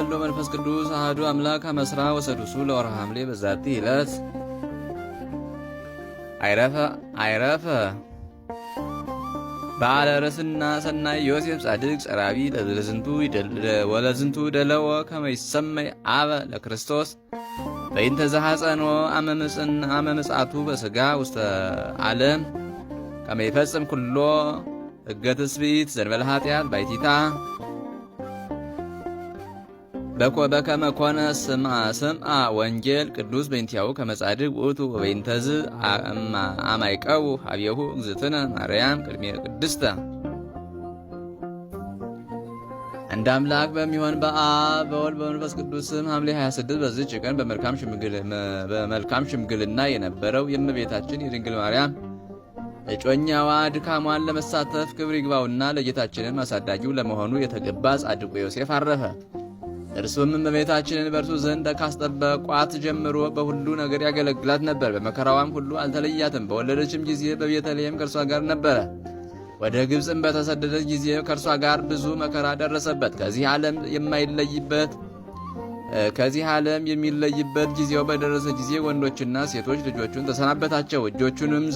ወወልድ ወመንፈስ ቅዱስ አሐዱ አምላክ አመስራ ወሰዱሱ ለወርኃ ሐምሌ በዛቲ ዕለት አይረፈ በዓለ ርእስና ሰናይ ዮሴፍ ጻድቅ ጸራቢ ወለዝንቱ ደለወ ከመ ይሰመይ አበ ለክርስቶስ በእንተ ዘሐፀኖ አመ ምጽአቱ በሥጋ ውስተ ዓለም ከመ ይፈጽም ኩሎ ሕገ ትስብእት ዘእንበለ ኃጢአት ባሕቲታ በከመ ኮነ ስምዐ ወንጌል ቅዱስ በእንቲአሁ ከመ ጻድቅ ውእቱ ወበእንተዝ አማይቀው ኀቤሁ እግዝእትነ ማርያም ቅድሜ ቅድስተ። አንድ አምላክ በሚሆን በአብ በወልድ በመንፈስ ቅዱስ ስም ሐምሌ 26 በዚህች ቀን በመልካም ሽምግልና የነበረው የእመቤታችን የድንግል ማርያም እጮኛዋ ድካሟን ለመሳተፍ ክብር ይግባውና ለጌታችንን አሳዳጊው ለመሆኑ የተገባ ጻድቁ ዮሴፍ አረፈ። እርሱም እመቤታችንን በእርሱ ዘንድ ካስጠበቋት ጀምሮ በሁሉ ነገር ያገለግላት ነበር። በመከራዋም ሁሉ አልተለያትም። በወለደችም ጊዜ በቤተልሔም ከእርሷ ጋር ነበረ። ወደ ግብፅም በተሰደደች ጊዜ ከእርሷ ጋር ብዙ መከራ ደረሰበት። ከዚህ ዓለም የሚለይበት ጊዜው በደረሰ ጊዜ ወንዶችና ሴቶች ልጆቹን ተሰናበታቸው። እጆቹንም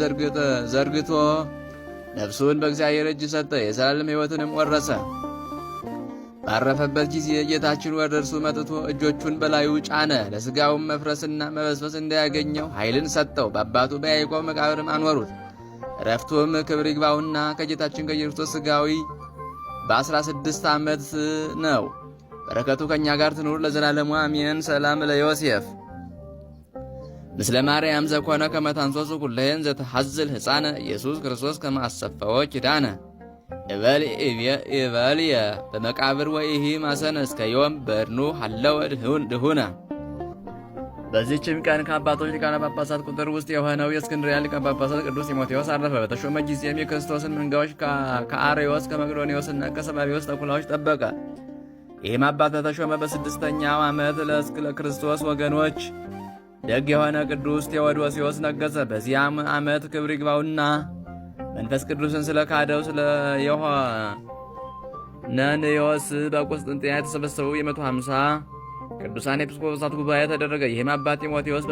ዘርግቶ ነፍሱን በእግዚአብሔር እጅ ሰጠ። የዘላለም ሕይወትንም ወረሰ። ባረፈበት ጊዜ ጌታችን ወደ እርሱ መጥቶ እጆቹን በላዩ ጫነ። ለሥጋውም መፍረስና መበስበስ እንዳያገኘው ኃይልን ሰጠው። በአባቱ በያዕቆብ መቃብርም አኖሩት። ዕረፍቱም ክብር ይግባውና ከጌታችን ከኢየሱስ ሥጋዊ በ16 ዓመት ነው። በረከቱ ከእኛ ጋር ትኑር ለዘላለሙ አሜን። ሰላም ለዮሴፍ ምስለ ማርያም ዘኮነ ከመ ታንሶሱ ኩለሄን ዘተሐዝል ሕፃነ ኢየሱስ ክርስቶስ ከመ አሰፈዎ ኪዳነ እበልየ በመቃብር ወኢሂ ማሰነ እስከ ዮም በድኑ ሀለወ ድሁነ። በዚህችም ቀን ከአባቶች ሊቃነ ጳጳሳት ቁጥር ውስጥ የሆነው የእስክንድርያ ሊቀ ጳጳሳት ቅዱስ ጢሞቴዎስ አረፈ። በተሾመ ጊዜም የክርስቶስን መንጋዎች ከአርዮስ ከመቅዶኒዎስና ከሰባቢዎስ ተኩላዎች ጠበቀ። ይህም አባት በተሾመ በ6ኛው ዓመት ለክርስቶስ ወገኖች ደግ የሆነ ቅዱስ ቴዎዶስዮስ ነገሰ። በዚያም ዓመት ክብር ይግባውና መንፈስ ቅዱስን ስለ ካደው ስለ ዮሐንስ በቁስጥንጥንያ የተሰበሰቡ የ150 ቅዱሳን ኤጲስቆጶሳት ጉባኤ ተደረገ። ይህም አባት ጢሞቴዎስ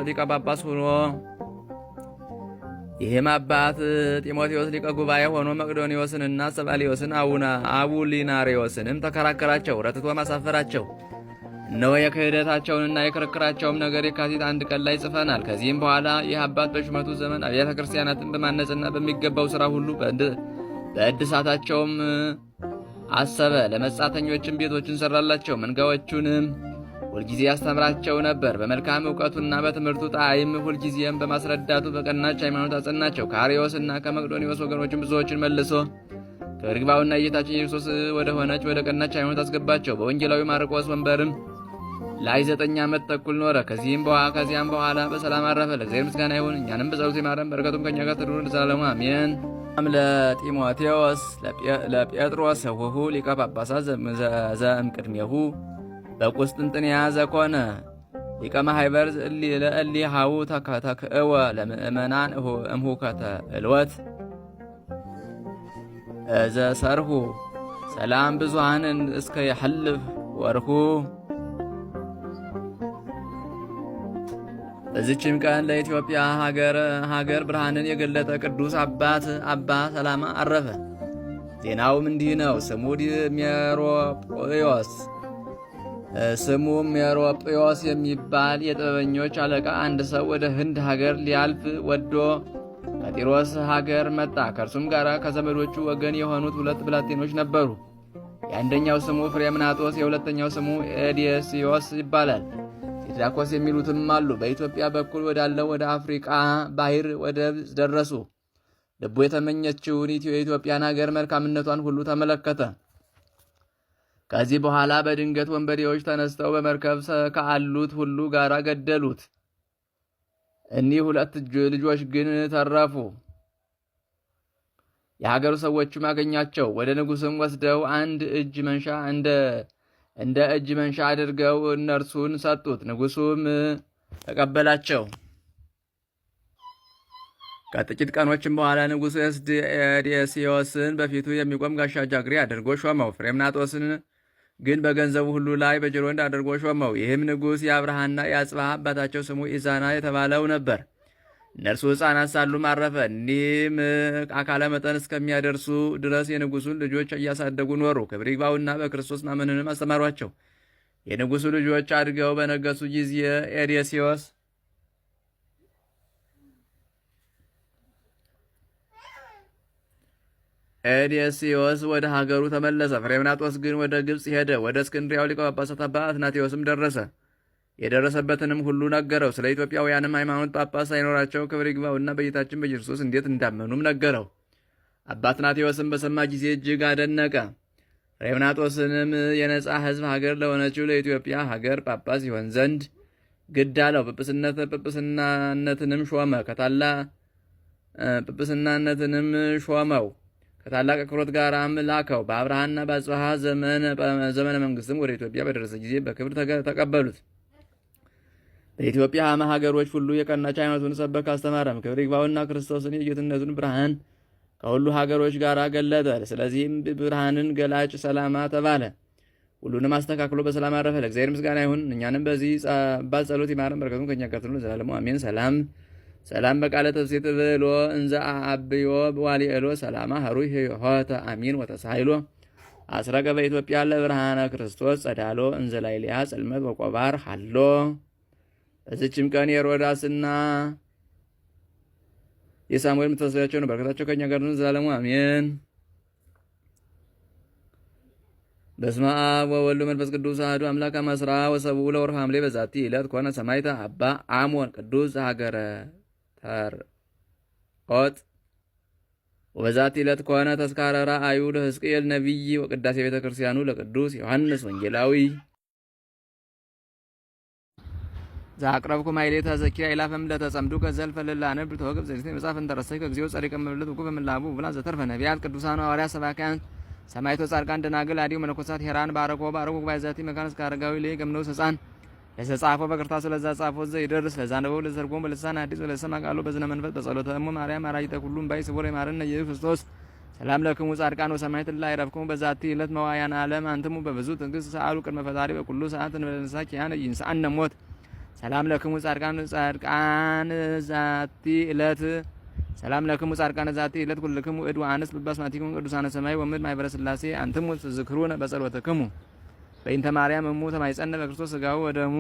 ሊቀ ጉባኤ ሆኖ መቅዶኒዎስንና ሰባሊዮስን አቡሊናሪዮስንም ተከራከራቸው፣ ረትቶ ማሳፈራቸው። እነሆ የክህደታቸውንና የክርክራቸውም ነገር የካቲት 1 ቀን ላይ ጽፈናል። ከዚህም በኋላ ይህ አባት በሹመቱ ዘመን አብያተ ክርስቲያናትን በማነጽና በሚገባው ሥራ ሁሉ በእድሳታቸውም አሰበ። ለመጻተኞችም ቤቶችን ሠራላቸው። መንጋዎቹንም ሁልጊዜ ያስተምራቸው ነበር። በመልካም እውቀቱና በትምህርቱ ጣዕም ሁልጊዜም በማስረዳቱ በቀናች ሃይማኖት አጸናቸው። ከአርዮስና ከመቅዶኒዎስ ወገኖችን ብዙዎችን መልሶ ክብር ይግባውና የጌታችን ኢየሱስ ወደ ሆነች ወደ ቀናች ሃይማኖት አስገባቸው። በወንጌላዊ ማርቆስ ወንበርም ላይ 9 ዓመት ተኩል ኖረ። ከዚያም በኋላ በሰላም አረፈ። ለእግዚአብሔር ምስጋና ይሁን፣ እኛንም በጸሎቱ ይማረን፣ በረከቱም ከእኛ ጋር ትኑር ለዘላለሙ አሜን። ለጢሞቴዎስ ለጴጥሮስ ሰውሁ ሊቀ ጳጳሳት ዘእምቅድሜሁ በቁስጥንጥንያ ዘኮነ ሊቀ ማኅበር ለእሊሃው ተክእወ ለምእመናን እምሁከተ ዕልወት ዘሰርሁ ሰላም ብዙሃንን እስከ የሐልፍ ወርሁ። በዚችም ቀን ለኢትዮጵያ ሀገር ብርሃንን የገለጠ ቅዱስ አባት አባ ሰላማ አረፈ። ዜናውም እንዲህ ነው። ስሙ ሜሮጵዮስ የሚባል የጥበበኞች አለቃ አንድ ሰው ወደ ህንድ ሀገር ሊያልፍ ወዶ ከጢሮስ ሀገር መጣ። ከእርሱም ጋር ከዘመዶቹ ወገን የሆኑት 2 ብላቴኖች ነበሩ። የአንደኛው ስሙ ፍሬምናጦስ፣ የሁለተኛው ስሙ ኤዴስዮስ ይባላል። ቴድራኮስ የሚሉትም አሉ። በኢትዮጵያ በኩል ወዳለው ወደ አፍሪቃ ባህር ወደብ ደረሱ። ልቡ የተመኘችውን የኢትዮጵያን ሀገር መልካምነቷን ሁሉ ተመለከተ። ከዚህ በኋላ በድንገት ወንበዴዎች ተነስተው በመርከብ ከአሉት ሁሉ ጋር ገደሉት። እኒህ 2 ልጆች ግን ተረፉ። የሀገሩ ሰዎችም አገኛቸው። ወደ ንጉሥም ወስደው እንደ እጅ መንሻ አድርገው እነርሱን ሰጡት። ንጉሡም ተቀበላቸው። ከጥቂት ቀኖችም በኋላ ንጉሡ ኤዴስዮስን በፊቱ የሚቆም ጋሻ ጃግሬ አድርጎ ሾመው። ፍሬምናጦስን ግን በገንዘቡ ሁሉ ላይ በጅሮንድ አድርጎ ሾመው። ይህም ንጉሥ የአብርሃና የአጽብሃ አባታቸው ስሙ ኢዛና የተባለው ነበር። እነርሱ ሕፃናት ሳሉም አረፈ። እኒህም አካለ መጠን እስከሚያደርሱ ድረስ የንጉሡን ልጆች እያሳደጉ ኖሩ። ክብር ይግባውና በክርስቶስ ማመንንም አስተማሯቸው። የንጉሡ ልጆች አድገው በነገሱ ጊዜ ኤዴስዮስ ወደ ሀገሩ ተመለሰ። ፍሬምናጦስ ግን ወደ ግብፅ ሄደ። ወደ እስክንድሪያው ሊቀ ጳጳሳት አባ አትናቴዎስም ደረሰ። የደረሰበትንም ሁሉ ነገረው። ስለ ኢትዮጵያውያንም ሃይማኖት ጳጳስ ሳይኖራቸው ክብር ይግባውና በጌታችን በኢየሱስ እንዴት እንዳመኑም ነገረው። አባ አትናቴዎስም በሰማ ጊዜ እጅግ አደነቀ። ፍሬምናጦስንም የነጻ ሕዝብ ሀገር ለሆነችው ለኢትዮጵያ ሀገር ጳጳስ ይሆን ዘንድ ግድ አለው። ጵጵስናነትንም ሾመው። ከታላቅ አክብሮት ጋር ላከው። በአብርሃና በአጽብሃ ዘመነ መንግስትም ወደ ኢትዮጵያ በደረሰ ጊዜ በክብር ተቀበሉት። በኢትዮጵያ ሀገሮች ሁሉ የቀናች ሃይማኖቱን ሰበክ አስተማረም። ክብር ይግባውና ክርስቶስን የጌትነቱን ብርሃን ከሁሉ ሀገሮች ጋር ገለጠ። ስለዚህም ብርሃንን ገላጭ ሰላማ ተባለ። ሁሉንም አስተካክሎ በሰላም አረፈ። ለእግዚአብሔር ምስጋና ይሁን። እኛንም በዚህ አባት ጸሎት ይማረን፣ በረከቱም ከእኛ ጋር ትኑር ለዘላለሙ አሜን። ሰላም በቃለ ተፍሴት ብሎ እንዘ አብዮ ዋሊኤሎ ሰላማ ሀሩይ ሆተ አሚን ወተሳይሎ አስረቀ በኢትዮጵያ ለብርሃነ ክርስቶስ ጸዳሎ እንዘ ላይሊያ ጽልመት ወቆባር ሃሎ። በዚችም ቀን የሮዳስና የሳሙኤል መታሰቢያቸው ነው። በረከታቸው ከእኛ ጋር ነው ዘላለሙ አሜን። በስመ አብ ወወልድ ወመንፈስ ቅዱስ አሐዱ አምላክ አመስራ ወሰብኡ ለወርኃ ሐምሌ በዛቲ ዕለት ኮነ ሰማዕተ አባ አሞን ቅዱስ ሀገረ ተርኦጥ ወበዛቲ ዕለት ኮነ ተስካረ ረአዩ ለሕዝቅኤል ነቢይ ወቅዳሴ ቤተ ክርስቲያኑ ለቅዱስ ዮሐንስ ወንጌላዊ። ዛቅረብኩ ማይሌታ ዘኪራ ኢላፈም ለተጸምዱ ከዘልፈ ለላነብ ተወግብ ዘሪት መጻፍ እንተረሰይ ከግዚኦ ጸሪቀ መብለት ወቁ በመላቡ ብላ ዘተርፈ ነቢያት ቅዱሳን ሐዋርያት ሰባክያን ሰማዕቶ ጻድቃን ደናግል አዲው መነኮሳት ሄራን ባረኮ ባይዛቲ መካነስ ካረጋዊ ላይ ገምነው ሕፃን ለተጻፈ በቅርታሱ ለዛ ጻፈው ዘ ይደርስ ለዛ ነው ለዘርጎም በልሳን አዲስ ለሰማ ቃሉ በዝነ መንፈስ በጸሎተ እሙ ማርያም አራጅተ ሁሉም ባይ ስቡር ይማረን ኢየሱስ ክርስቶስ። ሰላም ለክሙ ጻድቃን ወሰማዕት ላይ ረፍክሙ በዛቲ ዕለት መዋያን ዓለም አንተሙ በብዙ ትዕግስት ሰአሉ ቅድመ ፈጣሪ በኩሉ ሰዓት እንበለንሳኪ ያነ ይንሳአነ ሞት። ሰላም ለክሙ ጻድቃን ዛቲ ዕለት ሰላም ለክሙ ጻድቃን ዛቲ ዕለት ኩልክሙ እድ ወአንስ በባስማቲኩም ቅዱሳነ ሰማይ ወምድር ማኅበረ ሥላሴ አንትሙ ትዝክሩነ በጸሎተክሙ በእንተ ማርያም እሙ ተማይጸነ በክርስቶስ ሥጋው ወደሙ